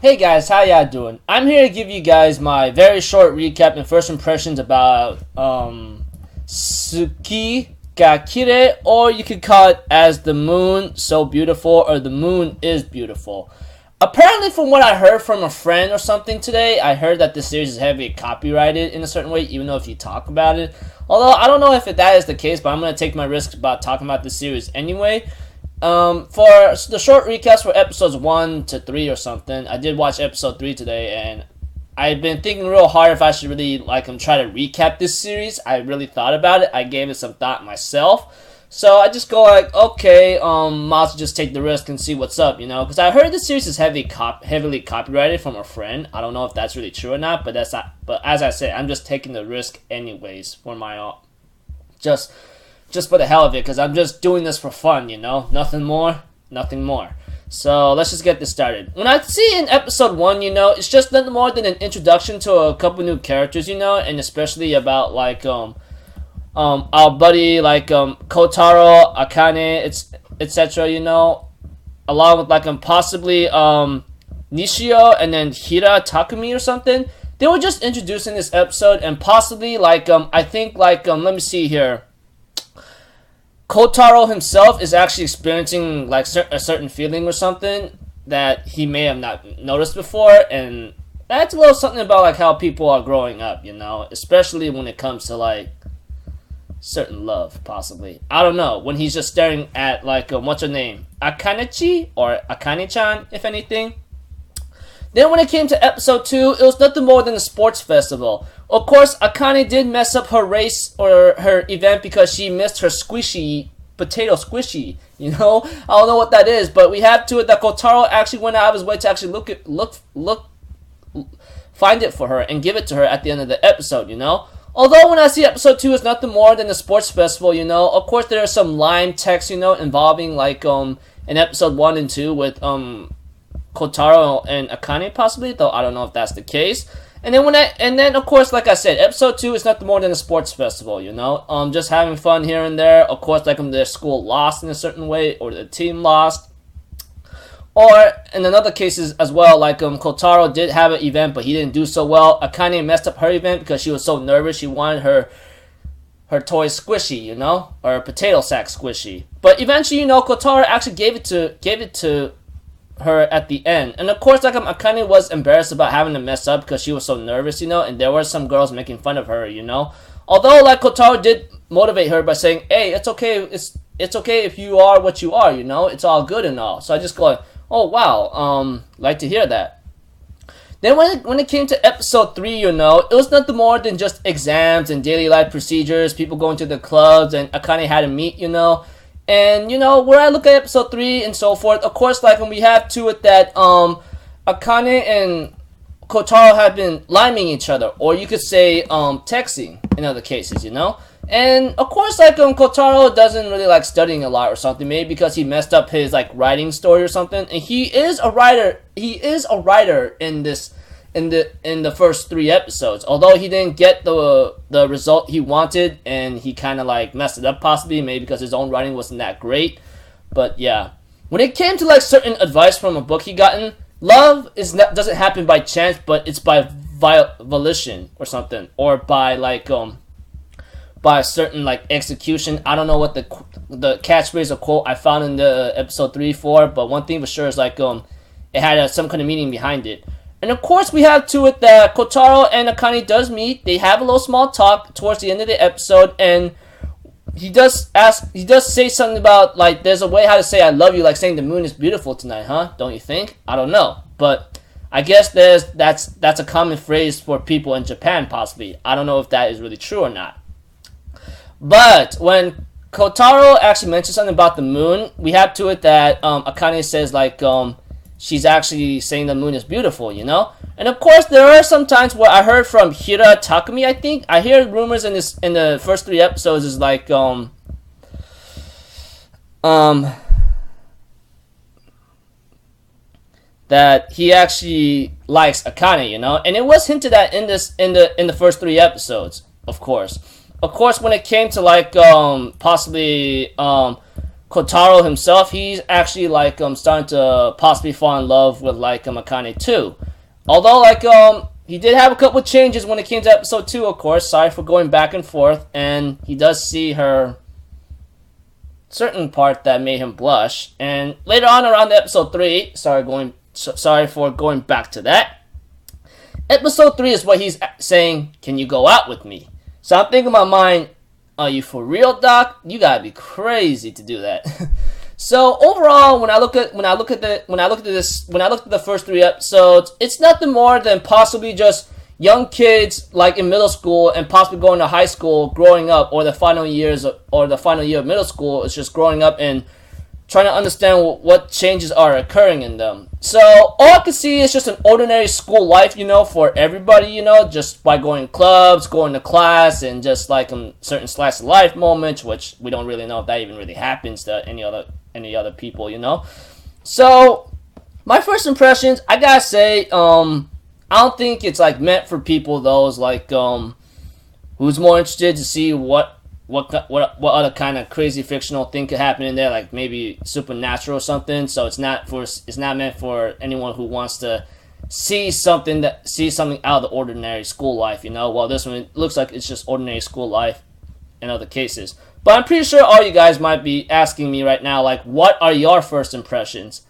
Hey guys, how y'all doing? I'm here to give you guys my very short recap and first impressions about Tsuki ga Kirei, or you could call it as the moon so beautiful, or the moon is beautiful. Apparently, from what I heard from a friend or something today, I heard that this series is heavily copyrighted in a certain way, even though if you talk about it. Although, I don't know if that is the case, but I'm going to take my risks about talking about this series anyway. For the short recaps for episodes 1 to 3 or something, I did watch episode 3 today, and I've been thinking real hard if I should really, try to recap this series. I really thought about it. I gave it some thought myself. So I just go okay, might as well just take the risk and see what's up, because I heard this series is heavily copyrighted from a friend. I don't know if that's really true or not, but but as I said, I'm just taking the risk anyways for my, just for the hell of it, because I'm just doing this for fun, nothing more, nothing more. So let's just get this started. When I see in episode 1, it's just nothing more than an introduction to a couple new characters, and especially about our buddy Kotaro, Akane, etc. Along with possibly Nishio and then Hira Takumi or something. They were just introducing this episode, and possibly I think let me see here. Kotaro himself is actually experiencing a certain feeling or something that he may have not noticed before, and that's a little something about how people are growing up, especially when it comes to certain love, possibly. I don't know, when he's just staring at what's her name, Akanechi or Akane-chan, if anything. Then when it came to episode 2, it was nothing more than a sports festival. Of course, Akane did mess up her race or her event because she missed her potato squishy. I don't know what that is, but we have to it that Kotaro actually went out of his way to actually find it for her and give it to her at the end of the episode. Although when I see episode 2 is nothing more than a sports festival, of course there are some line text, involving in episode 1 and 2 with Kotaro and Akane possibly, though I don't know if that's the case. And then of course, like I said, episode 2 is nothing more than a sports festival, just having fun here and there. Of course, their school lost in a certain way, or the team lost. Or in another cases as well, Kotaro did have an event, but he didn't do so well. Akane messed up her event because she was so nervous. She wanted her toy squishy, or her potato sack squishy. But eventually, Kotaro actually gave it to her at the end. And of course, Akane was embarrassed about having to mess up because she was so nervous, and there were some girls making fun of her, Although, Kotaro did motivate her by saying, hey, it's okay, it's okay if you are what you are, it's all good and all. So I just go, oh wow, like to hear that. Then when it came to episode 3, it was nothing more than just exams and daily life procedures, people going to the clubs, and Akane had to meet, And, where I look at episode 3 and so forth, of course, when we have to it that, Akane and Kotaro have been liming each other, or you could say, texting in other cases, And, of course, Kotaro doesn't really studying a lot or something, maybe because he messed up his, writing story or something, and he is a writer in the first 3 episodes, although he didn't get the result he wanted, and he kind of messed it up possibly, maybe because his own writing wasn't that great. But yeah, when it came to certain advice from a book he gotten, love doesn't happen by chance, but it's by volition or something, or by by a certain execution. I don't know what the catchphrase or quote I found in the episode 3 4, but one thing for sure is it had some kind of meaning behind it. And of course, we have to it that Kotaro and Akane does meet. They have a little small talk towards the end of the episode, and he does say something about there's a way how to say I love you, saying the moon is beautiful tonight, huh? Don't you think? I don't know, but I guess that's a common phrase for people in Japan, possibly. I don't know if that is really true or not. But when Kotaro actually mentions something about the moon, we have to it that Akane says she's actually saying the moon is beautiful, And of course, there are some times where I heard from Hira Takumi, I think. I hear rumors in the first 3 episodes is that he actually likes Akane, And it was hinted at in the first 3 episodes, of course. Of course, when it came to possibly Kotaro himself, he's actually like starting to possibly fall in love with like Akane too. Although like he did have a couple of changes when it came to episode 2, of course. Sorry for going back and forth, and he does see her certain part that made him blush. And later on around episode 3, sorry for going back to that. Episode 3 is what he's saying, "Can you go out with me?" So I'm thinking in my mind, are you for real, Doc? You gotta be crazy to do that. So overall, when I look at the first 3 episodes, it's nothing more than possibly just young kids like in middle school and possibly going to high school, growing up, or the final year of middle school. It's just growing up and trying to understand what changes are occurring in them. So all I can see is just an ordinary school life, for everybody, just by going to clubs, going to class, and just like certain slice of life moments, which we don't really know if that even really happens to any other people, So my first impressions, I gotta say, I don't think it's like meant for people those like who's more interested to see what other kind of crazy fictional thing could happen in there, like maybe supernatural or something. So it's not meant for anyone who wants to see something out of the ordinary school life, Well, this one looks like it's just ordinary school life in other cases. But I'm pretty sure all you guys might be asking me right now, like, what are your first impressions?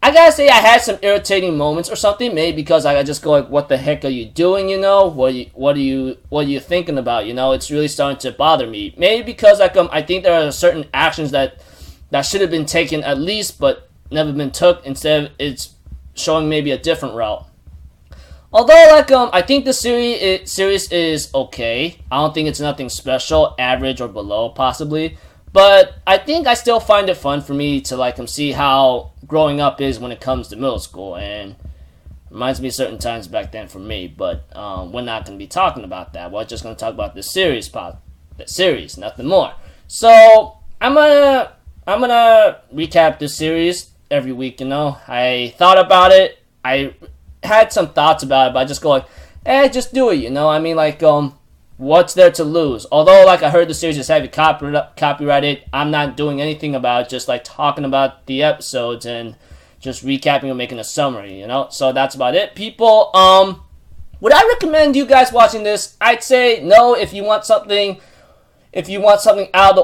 I gotta say, I had some irritating moments or something, maybe because I just go like, "What the heck are you doing?" What are you thinking about? It's really starting to bother me. Maybe because I think there are certain actions that should have been taken at least, but never been took. Instead, it's showing maybe a different route. Although, I think the series is okay. I don't think it's nothing special, average or below, possibly. But I think I still find it fun for me to see how growing up is when it comes to middle school, and reminds me of certain times back then for me. But we're not going to be talking about that. We're just going to talk about the series, nothing more. So I'm gonna recap this series every week. I thought about it. I had some thoughts about it, but I just go just do it. What's there to lose? Although, I heard the series is heavy copyrighted, I'm not doing anything about it, just, talking about the episodes and just recapping and making a summary, So that's about it, people. Would I recommend you guys watching this? I'd say no if you want something out of the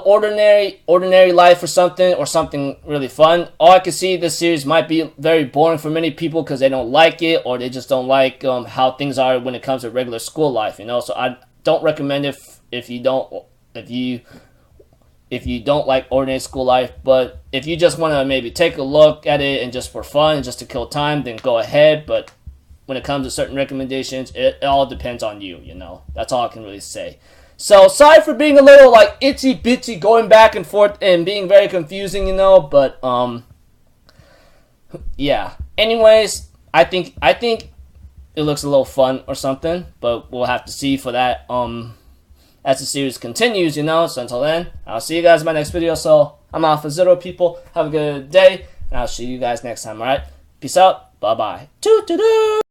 ordinary life or something really fun. All I can see, this series might be very boring for many people because they don't like it, or they just don't like how things are when it comes to regular school life, So I don't recommend it if you don't like ordinary school life. But if you just want to maybe take a look at it and just for fun and just to kill time, then go ahead. But when it comes to certain recommendations, it all depends on you. That's all I can really say. So sorry for being a little itsy bitsy, going back and forth and being very confusing, But yeah. Anyways, I think it looks a little fun or something, but we'll have to see for that as the series continues, So until then, I'll see you guys in my next video. So I'm Alpha Zero, people. Have a good day, and I'll see you guys next time, alright? Peace out. Bye-bye. Toot-toot-toot.